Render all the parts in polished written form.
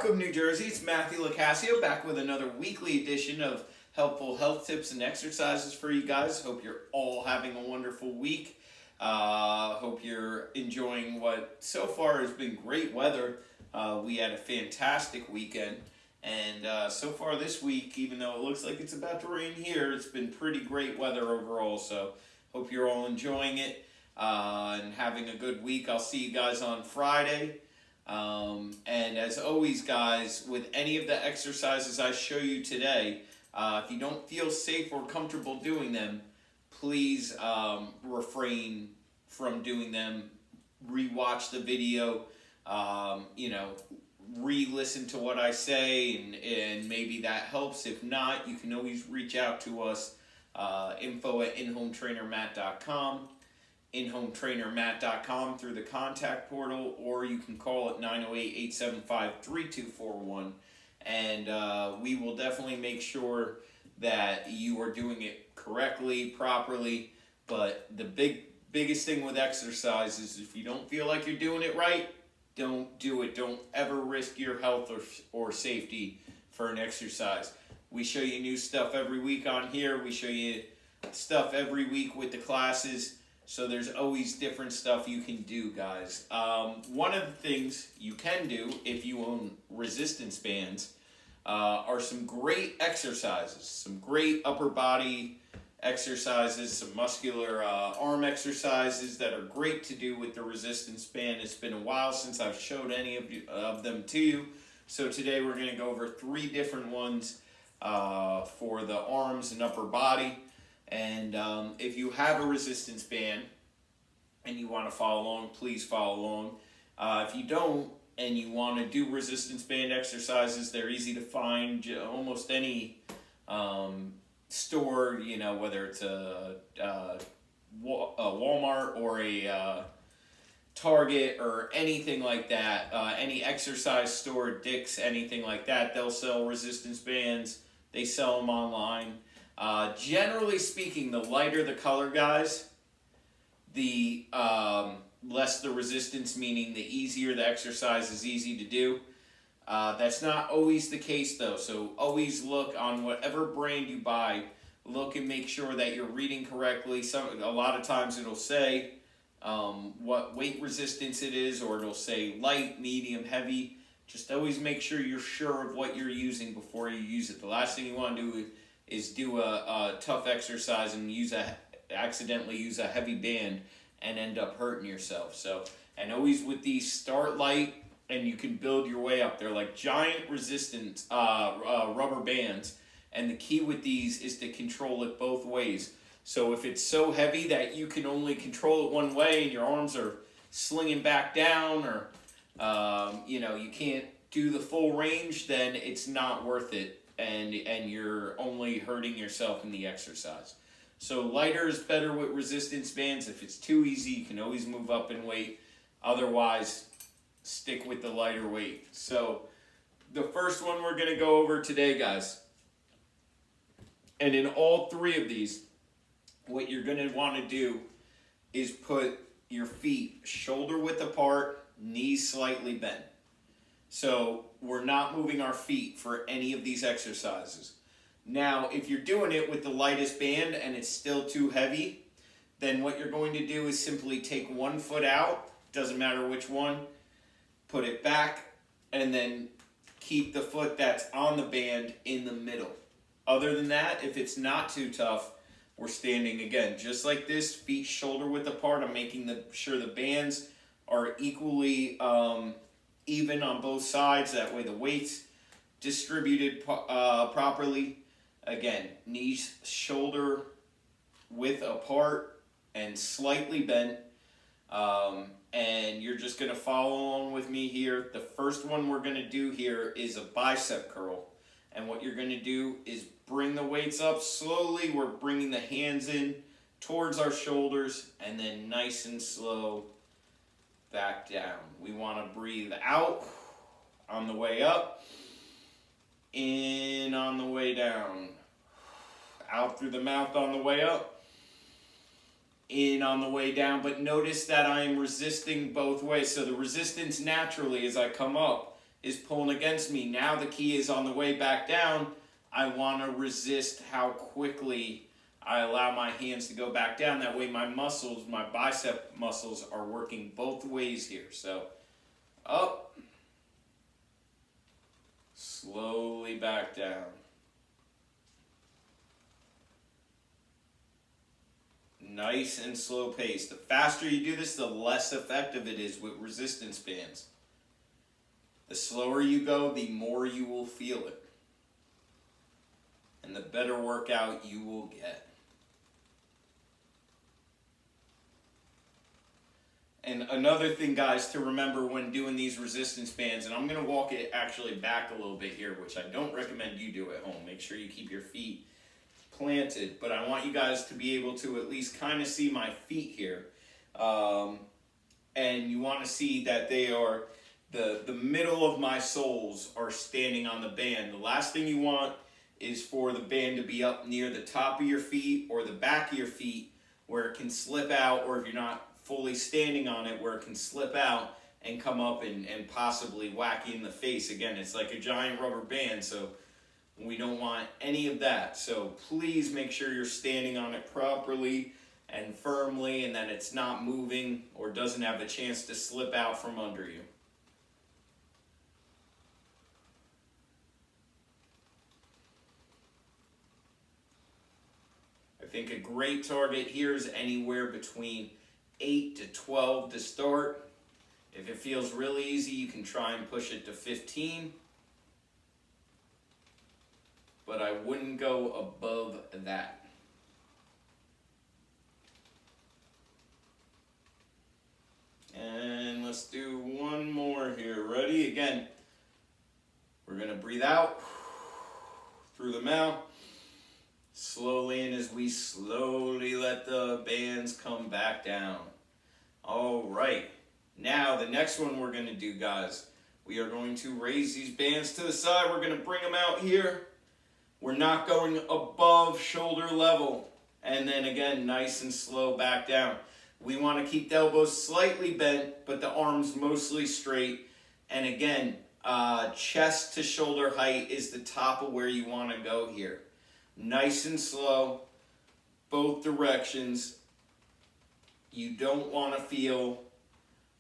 Markham, New Jersey. It's Matthew Locascio back with another weekly edition of helpful health tips and exercises for you guys. Hope you're all having a wonderful week. Hope you're enjoying what so far has been great weather. We had a fantastic weekend, and so far this week, even though it looks like it's about to rain here, it's been pretty great weather overall. So hope you're all enjoying it and having a good week. I'll see you guys on Friday. And as always, guys, with any of the exercises I show you today, if you don't feel safe or comfortable doing them, please refrain from doing them. Rewatch the video, re-listen to what I say, and maybe that helps. If not, you can always reach out to us, info@inhometrainermatt.com. inhometrainermatt.com through the contact portal, or you can call at 908-875-3241, and we will definitely make sure that you are doing it correctly, properly. But the biggest thing with exercise is if you don't feel like you're doing it right, don't do it. Don't ever risk your health or safety for an exercise. We show you new stuff every week on here. We show you stuff every week with the classes. So there's always different stuff you can do, guys. One of the things you can do if you own resistance bands are some great exercises, some great upper body exercises, some muscular arm exercises that are great to do with the resistance band. It's been a while since I've showed any of them to you. So today we're going to go over 3 different ones for the arms and upper body. And if you have a resistance band and you want to follow along, please follow along. If you don't and you want to do resistance band exercises, they're easy to find. Almost any store, whether it's a Walmart or a Target or anything like that, any exercise store, Dick's, anything like that, they'll sell resistance bands. They sell them online. Generally speaking, the lighter the color, guys, the less the resistance, meaning the easier the exercise is easy to do. That's not always the case, though, so always look on whatever brand you buy. Look and make sure that you're reading correctly. A lot of times it'll say what weight resistance it is, or it'll say light, medium, heavy. Just always make sure you're sure of what you're using before you use it. The last thing you want to do is do a tough exercise and accidentally use a heavy band and end up hurting yourself. So, and always with these, start light and you can build your way up. They're like giant resistance rubber bands, and the key with these is to control it both ways. So if it's so heavy that you can only control it one way and your arms are slinging back down, or you can't do the full range, then it's not worth it. And you're only hurting yourself in the exercise. So lighter is better with resistance bands. If it's too easy, you can always move up in weight. Otherwise, stick with the lighter weight. So the first one we're going to go over today, guys, and in all 3 of these, what you're going to want to do is put your feet shoulder width apart, knees slightly bent. So we're not moving our feet for any of these exercises. Now, if you're doing it with the lightest band and it's still too heavy, then what you're going to do is simply take one foot out, doesn't matter which one, put it back, and then keep the foot that's on the band in the middle. Other than that, if it's not too tough, we're standing again, just like this, feet shoulder width apart. I'm making sure the bands are equally even on both sides. That way the weight's distributed properly. Again, knees shoulder width apart and slightly bent. And you're just going to follow along with me here. The first one we're going to do here is a bicep curl. And what you're going to do is bring the weights up slowly. We're bringing the hands in towards our shoulders, and then nice and slow back down. We want to breathe out on the way up, in on the way down, out through the mouth on the way up, in on the way down. But notice that I am resisting both ways. So the resistance naturally as I come up is pulling against me. Now the key is on the way back down. I want to resist how quickly I allow my hands to go back down. That way my muscles, my bicep muscles are working both ways here. So up, slowly back down. Nice and slow pace. The faster you do this, the less effective it is with resistance bands. The slower you go, the more you will feel it. And the better workout you will get. And another thing, guys, to remember when doing these resistance bands, and I'm going to walk it actually back a little bit here, which I don't recommend you do at home. Make sure you keep your feet planted, but I want you guys to be able to at least kind of see my feet here, and you want to see that they are the middle of my soles are standing on the band. The last thing you want is for the band to be up near the top of your feet or the back of your feet where it can slip out, or if you're not fully standing on it, where it can slip out and come up and possibly whack you in the face. Again, it's like a giant rubber band, so we don't want any of that. So please make sure you're standing on it properly and firmly, and that it's not moving or doesn't have a chance to slip out from under you. I think a great target here is anywhere between 8 to 12 to start. If it feels really easy, you can try and push it to 15. But I wouldn't go above that. And let's do one more here. Ready? Again, we're going to breathe out through the mouth, slowly, and as we slowly let the bands come back down. All right. Now, the next one we're going to do, guys, we are going to raise these bands to the side. We're going to bring them out here. We're not going above shoulder level. And then again, nice and slow back down. We want to keep the elbows slightly bent, but the arms mostly straight. And again, chest to shoulder height is the top of where you want to go here. Nice and slow, both directions. You don't want to feel,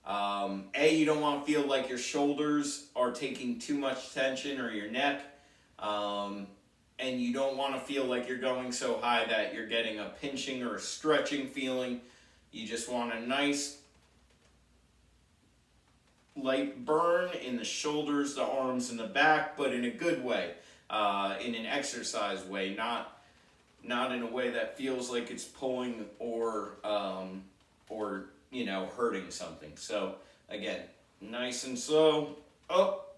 you don't want to feel like your shoulders are taking too much tension, or your neck. And you don't want to feel like you're going so high that you're getting a pinching or a stretching feeling. You just want a nice light burn in the shoulders, the arms, and the back, but in a good way, in an exercise way, not in a way that feels like it's pulling or hurting something. So again, nice and slow, up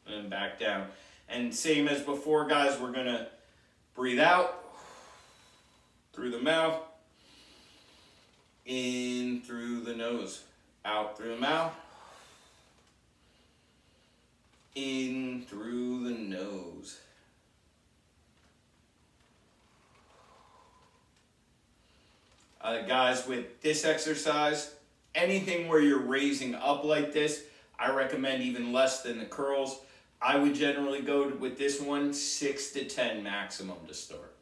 and back down. And same as before, guys, we're going to breathe out through the mouth, in through the nose, out through the mouth, in through the nose. Guys, with this exercise, anything where you're raising up like this, I recommend even less than the curls. I would generally go with this one 6 to 10 maximum to start.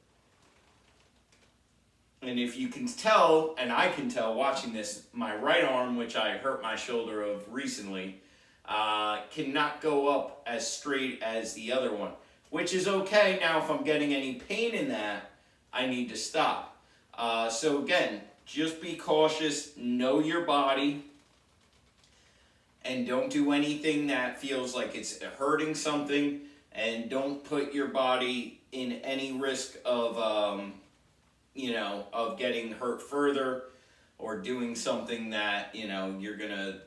And if you can tell, and I can tell watching this, my right arm, which I hurt my shoulder of recently, cannot go up as straight as the other one, which is okay. Now, if I'm getting any pain in that, I need to stop. So again, just be cautious, know your body, and don't do anything that feels like it's hurting something, and don't put your body in any risk of, of getting hurt further, or doing something that, you're going to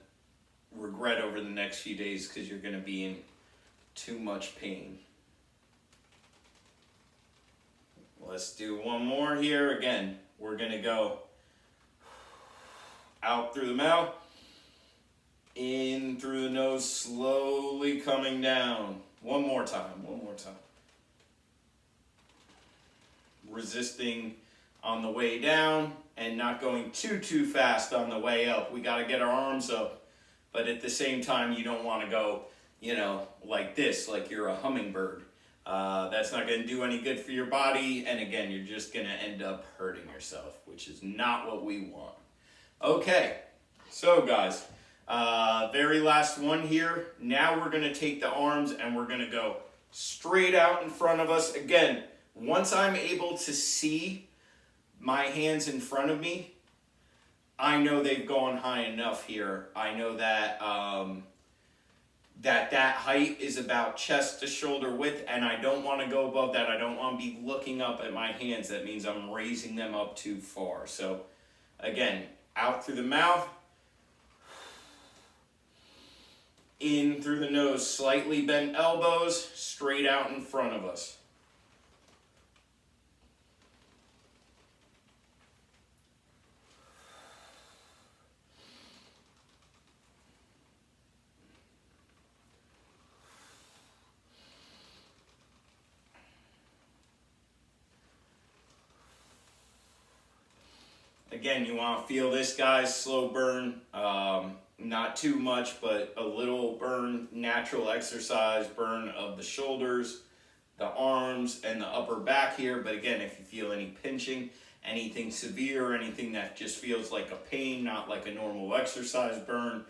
regret over the next few days because you're going to be in too much pain. Let's do one more here. Again, we're going to go out through the mouth, in through the nose, slowly coming down. One more time. Resisting on the way down and not going too fast on the way up. We got to get our arms up, but at the same time, you don't want to go, like this, like you're a hummingbird. That's not going to do any good for your body, and again, you're just going to end up hurting yourself, which is not what we want. Okay, so guys, very last one here. Now we're going to take the arms and we're going to go straight out in front of us. Again, once I'm able to see my hands in front of me, I know they've gone high enough here. I know that that height is about chest to shoulder width, and I don't want to go above that. I don't want to be looking up at my hands. That means I'm raising them up too far. So again, out through the mouth, in through the nose, slightly bent elbows, straight out in front of us. Again, you want to feel this, guys, slow burn, not too much, but a little burn, natural exercise, burn of the shoulders, the arms, and the upper back here. But again, if you feel any pinching, anything severe, anything that just feels like a pain, not like a normal exercise burn,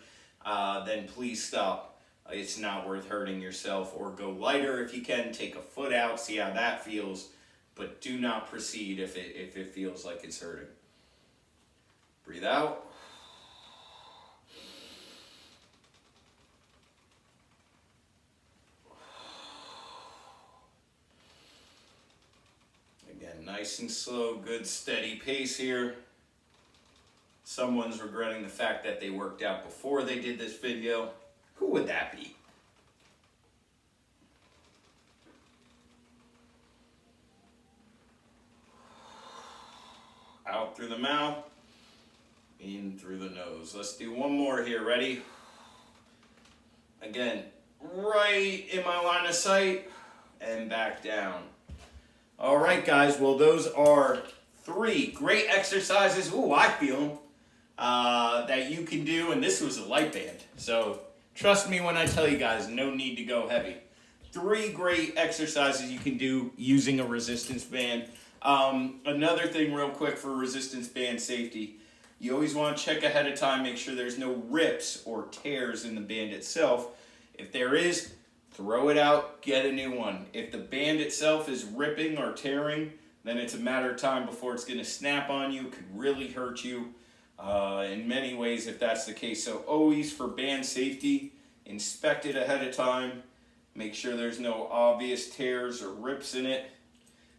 then please stop. It's not worth hurting yourself, or go lighter if you can. Take a foot out, see how that feels, but do not proceed if it feels like it's hurting. Breathe out. Again, nice and slow, good steady pace here. Someone's regretting the fact that they worked out before they did this video. Who would that be? Out through the mouth. In through the nose. Let's do one more here. Ready? Again, right in my line of sight and back down. All right, guys. Well, those are 3 great exercises. Ooh, I feel them. That you can do, and this was a light band. So trust me when I tell you guys, no need to go heavy. 3 great exercises you can do using a resistance band. Another thing real quick for resistance band safety. You always want to check ahead of time, make sure there's no rips or tears in the band itself. If there is, throw it out, get a new one. If the band itself is ripping or tearing, then it's a matter of time before it's going to snap on you. It could really hurt you in many ways if that's the case. So always, for band safety, inspect it ahead of time. Make sure there's no obvious tears or rips in it.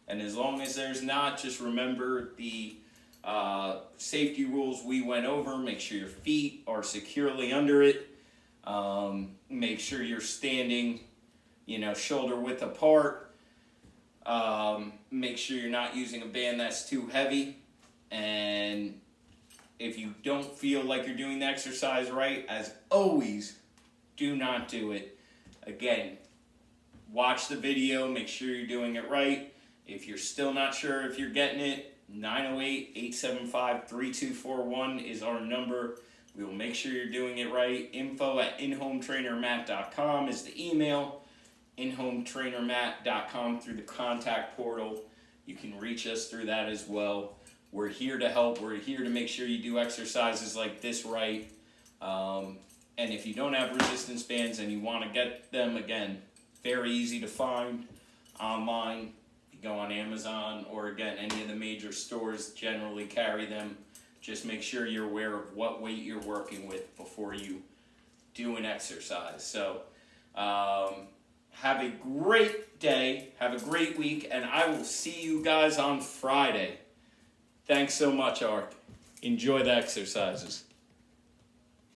And as long as there's not, just remember the safety rules we went over. Make sure your feet are securely under it. Make sure you're standing, shoulder width apart. Make sure you're not using a band that's too heavy. And if you don't feel like you're doing the exercise right, as always, do not do it. Again, watch the video, make sure you're doing it right. If you're still not sure if you're getting it, 908-875-3241 is our number. We will make sure you're doing it right. info@inhometrainermatt.com is the email. inhometrainermatt.com through the contact portal. You can reach us through that as well. We're here to help. We're here to make sure you do exercises like this right. And if you don't have resistance bands and you want to get them, again, very easy to find online. Go on Amazon, or again, any of the major stores generally carry them. Just make sure you're aware of what weight you're working with before you do an exercise. So have a great day, have a great week, and I will see you guys on Friday. Thanks so much, Ark. Enjoy the exercises.